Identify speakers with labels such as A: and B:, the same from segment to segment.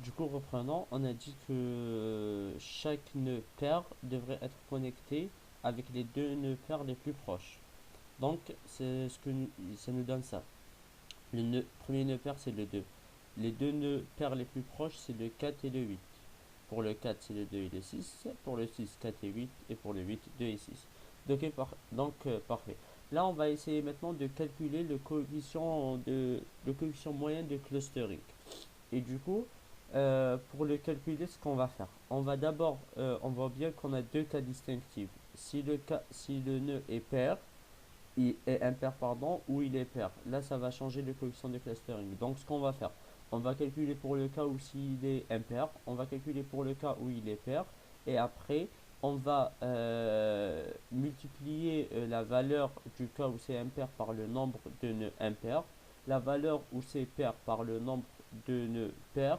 A: Du coup, reprenons, on a dit que chaque nœud pair devrait être connecté avec les deux nœuds pairs les plus proches. Donc, ça nous donne ça. Premier nœud pair, c'est le 2. Les deux nœuds pairs les plus proches, c'est le 4 et le 8. Pour le 4, c'est le 2 et le 6. Pour le 6, 4 et 8. Et pour le 8, 2 et 6. Parfait. Là, on va essayer maintenant de calculer le coefficient moyen de clustering. Et du coup, pour le calculer, ce qu'on va faire, on voit bien qu'on a deux cas distinctifs. Si le nœud est pair, il est impair, pardon, ou il est pair. Là, ça va changer le coefficient de clustering. Donc, ce qu'on va faire, on va calculer pour le cas où s'il est impair, on va calculer pour le cas où il est pair, et après, on va multiplier la valeur du cas où c'est impair par le nombre de nœuds impairs, la valeur où c'est pair par le nombre de nœuds pairs,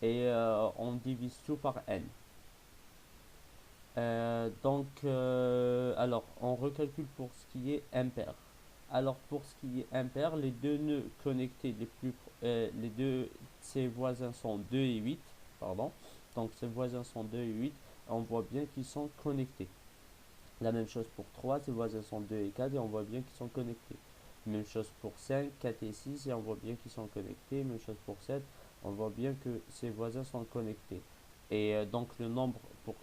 A: et on divise tout par n. Alors, on recalcule pour ce qui est impair. Alors, pour ce qui est impair, les deux nœuds connectés les deux, ses voisins sont 2 et 8, pardon. Donc, ses voisins sont 2 et 8. On voit bien qu'ils sont connectés. La même chose pour 3, ses voisins sont 2 et 4 et on voit bien qu'ils sont connectés. Même chose pour 5, 4 et 6 et on voit bien qu'ils sont connectés. Même chose pour 7, on voit bien que ses voisins sont connectés. Et donc le nombre pour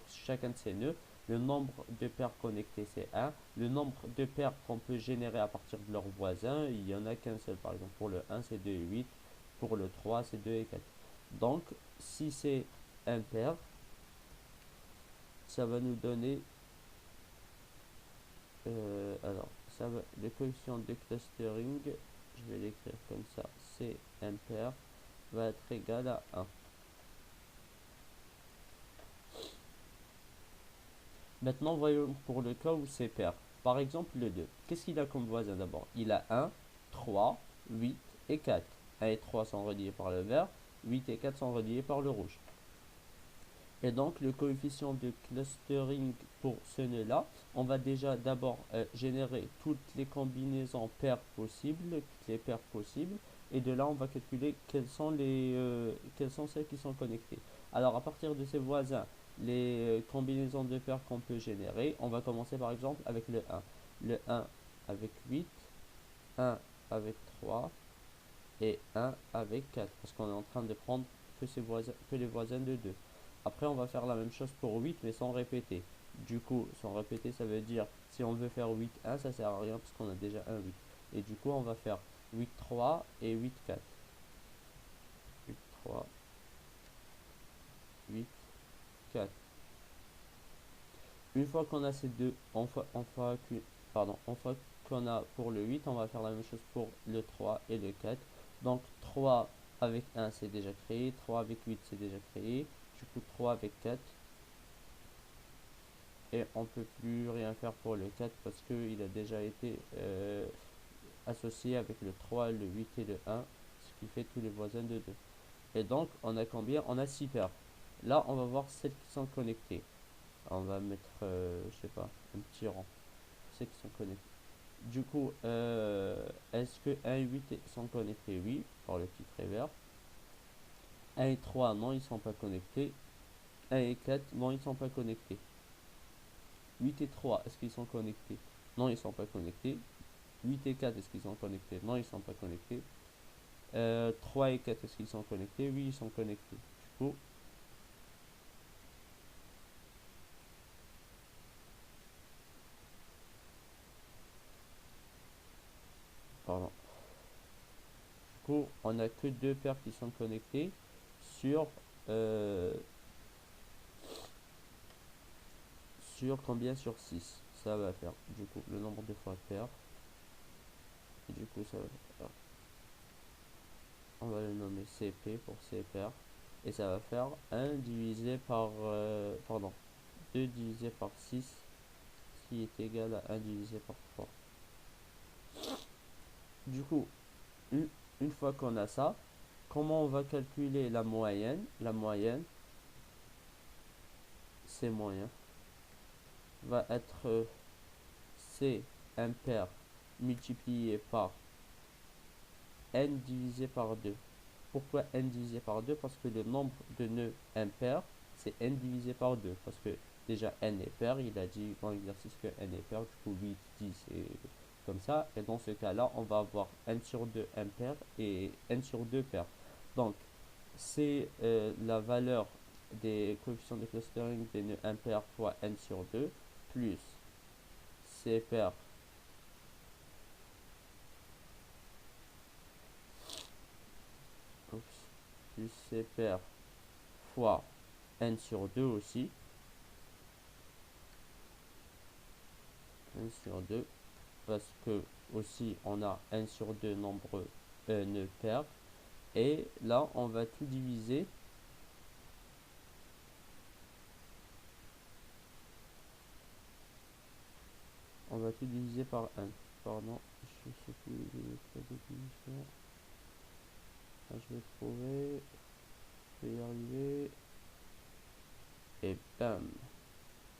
A: chacun de ces nœuds, le nombre de paires connectées c'est 1. Le nombre de paires qu'on peut générer à partir de leurs voisins, il n'y en a qu'un seul. Par exemple pour le 1 c'est 2 et 8, pour le 3 c'est 2 et 4. Donc si c'est impair, ça va nous donner alors, le coefficient de clustering, je vais l'écrire comme ça, C impair va être égal à 1. Maintenant, voyons pour le cas où c'est pair. Par exemple, le 2. Qu'est-ce qu'il a comme voisin d'abord? Il a 1, 3, 8 et 4. 1 et 3 sont reliés par le vert, 8 et 4 sont reliés par le rouge. Et donc, le coefficient de clustering pour ce nœud-là, on va déjà d'abord générer toutes les combinaisons paires possibles, toutes les paires possibles, et de là, on va calculer quelles sont celles qui sont connectées. Alors, à partir de ces voisins, les combinaisons de paires qu'on peut générer, on va commencer par exemple avec le 1. Le 1 avec 8, 1 avec 3 et 1 avec 4, parce qu'on est en train de prendre que les voisins de 2. Après, on va faire la même chose pour 8, mais sans répéter. Du coup, sans répéter, ça veut dire, si on veut faire 8, 1, ça sert à rien parce qu'on a déjà un 8. Et du coup, on va faire 8, 3 et 8, 4. 8, 3, 8, 4. Une fois qu'on a ces deux, une fois qu'on a pour le 8, on va faire la même chose pour le 3 et le 4. Donc 3 avec 1 c'est déjà créé, 3 avec 8 c'est déjà créé, du coup 3 avec 4. Et on ne peut plus rien faire pour le 4 parce qu'il a déjà été associé avec le 3, le 8 et le 1, ce qui fait tous les voisins de 2. Et donc on a combien? On a 6 paires. Là on va voir celles qui sont connectées. On va mettre, je sais pas, un petit rang. Celles qui sont connectées. Du coup, est-ce que 1 et 8 sont connectés? Oui, par le petit trait vert. 1 et 3, non, ils sont pas connectés. 1 et 4, non, ils sont pas connectés. 8 et 3, est-ce qu'ils sont connectés? Non, ils sont pas connectés. 8 et 4, est-ce qu'ils sont connectés? Non, ils sont pas connectés. 3 et 4, est-ce qu'ils sont connectés? Oui, ils sont connectés. Du coup, pardon. Du coup, on n'a que deux paires qui sont connectées sur euh, sur combien? Sur 6. Ça va faire du coup le nombre de fois paires. Et du coup, ça va faire, on va le nommer CP pour C paires. Et ça va faire 1 divisé par, pardon, 2 divisé par 6 qui est égal à 1 divisé par 3. Du coup, une, une fois qu'on a ça, comment on va calculer la moyenne? La moyenne, C moyen, va être C impair multiplié par n divisé par 2. Pourquoi n divisé par 2? Parce que le nombre de nœuds impairs, c'est n divisé par 2. Parce que déjà n est pair, il a dit dans l'exercice que n est pair, du coup 8, 10 et comme ça. Et dans ce cas-là, on va avoir n sur 2 impair et n sur 2 pair. Donc, c'est la valeur des coefficients de clustering des nœuds impairs fois n sur 2 plus c pair plus c pair fois n sur 2 aussi, n sur 2, parce que aussi on a n sur 2 nombre nœuds pairs, et là on va tout diviser par n. Pardon, je sais plus la définition. Ah, je vais trouver, je vais y arriver, et bam,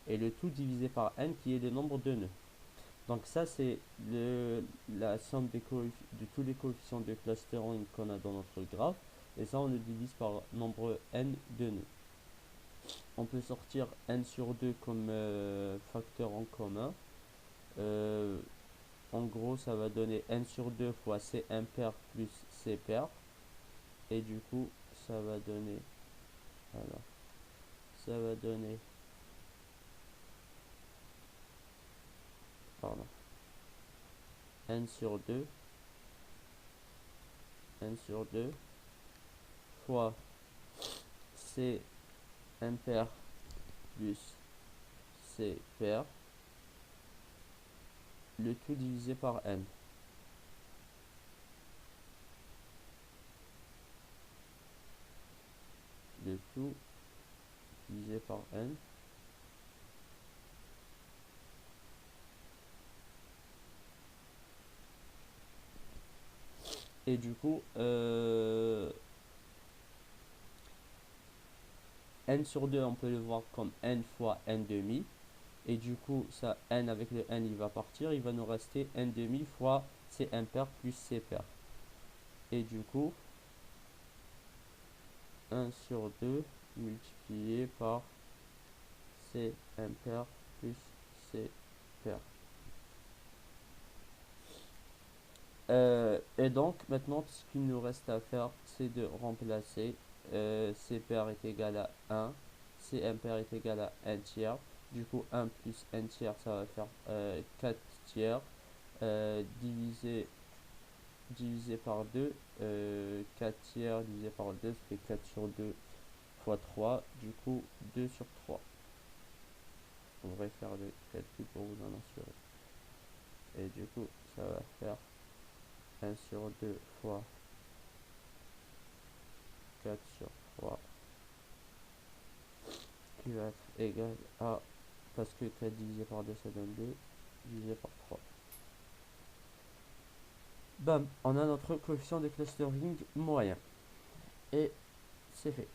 A: et le tout divisé par n qui est le nombre de nœuds. Donc ça c'est la somme de tous les coefficients de clustering qu'on a dans notre graphe, et ça on le divise par nombre n de nœuds. On peut sortir n sur 2 comme facteur en commun. En gros ça va donner n sur 2 fois c impair plus c pair, et du coup ça va donner, alors ça va donner, pardon, n sur 2 fois c impair plus c pair, le tout divisé par n. Le tout divisé par n. Et du coup, n sur 2, on peut le voir comme n fois n demi. Et du coup, ça, n avec le n, il va partir. Il va nous rester n demi fois c impair plus c pair. Et du coup, 1 sur 2 multiplié par c impair plus c pair. Et donc, maintenant, ce qu'il nous reste à faire, c'est de remplacer c pair est égal à 1, c impair est égal à 1 tiers. Du coup, 1 plus 1 tiers, ça va faire 4 tiers. Divisé par 2, 4 tiers divisé par 2, ça fait 4 sur 2 fois 3. Du coup, 2 sur 3. On devrait faire le calcul pour vous en assurer. Et du coup, ça va faire 1 sur 2 fois 4 sur 3 qui va être égal à, parce que 4 divisé par 2 ça donne 2, divisé par 3. Bam, on a notre coefficient de clustering moyen. Et c'est fait.